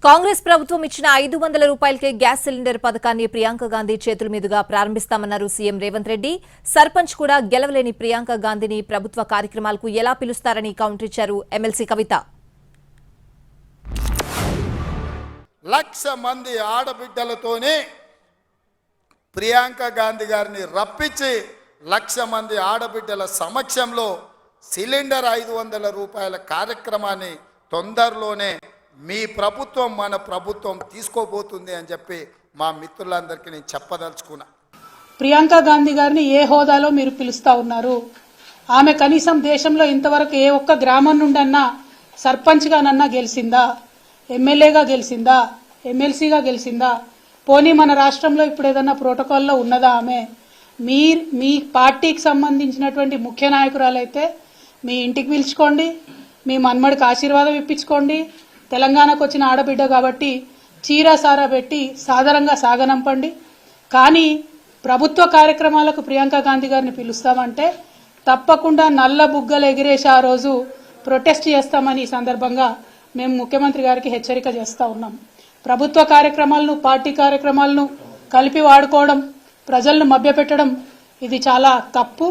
కాంగ్రెస్ ప్రభుత్వం ఇచ్చిన 500 రూపాయలకే గ్యాస్ సిలిండర్ పథకాన్ని ప్రియాంక గాంధీ చేతుల మీదుగా ప్రారంభిస్తామన్నారు సీఎం రేవంత్ రెడ్డి. సర్పంచ్ కూడా గెలవలేని ప్రియాంక గాంధీని ప్రభుత్వ కార్యక్రమాలకు ఎలా పిలుస్తారని కౌంటర్ ఇచ్చారు ఎమ్మెల్సీ కవిత. లక్ష మంది ఆడబిడ్డలతోనే ప్రియాంక గాంధీ గారిని రప్పించి లక్ష మంది ఆడబిడ్డల సమక్షంలో సిలిండర్ 500 రూపాయల కార్యక్రమాన్ని తొందరలోనే మీ ప్రభుత్వం మన ప్రభుత్వం తీసుకోబోతుంది అని చెప్పి మా మిత్రులందరికీ నేను చెప్పదలుచుకున్నా. ప్రియాంక గాంధీ గారిని ఏ హోదాలో మీరు పిలుస్తా ఉన్నారు? ఆమె కనీసం దేశంలో ఇంతవరకు ఏ ఒక్క గ్రామం నుండన్నా సర్పంచ్గానన్నా గెలిచిందా? ఎమ్మెల్యేగా గెలిచిందా? ఎమ్మెల్సీగా గెలిచిందా? పోనీ మన రాష్ట్రంలో ఇప్పుడు ఏదన్నా ప్రోటోకాల్లో ఉన్నదా ఆమె? మీ పార్టీకి సంబంధించినటువంటి ముఖ్య నాయకురాలైతే మీ ఇంటికి పిలుచుకోండి, మీ మన్మడికి ఆశీర్వాదం ఇప్పించుకోండి. తెలంగాణకు వచ్చిన ఆడబిడ్డ కాబట్టి చీర సారా పెట్టి సాధారణంగా సాగనంపండి. కానీ ప్రభుత్వ కార్యక్రమాలకు ప్రియాంక గాంధీ గారిని పిలుస్తామంటే తప్పకుండా నల్ల బుగ్గలు ఎగిరేసి ఆ రోజు ప్రొటెస్ట్ చేస్తామని ఈ సందర్భంగా మేము ముఖ్యమంత్రి గారికి హెచ్చరిక చేస్తూ ఉన్నాం. ప్రభుత్వ కార్యక్రమాలను పార్టీ కార్యక్రమాలను కలిపి వాడుకోవడం, ప్రజలను మభ్యపెట్టడం ఇది చాలా తప్పు.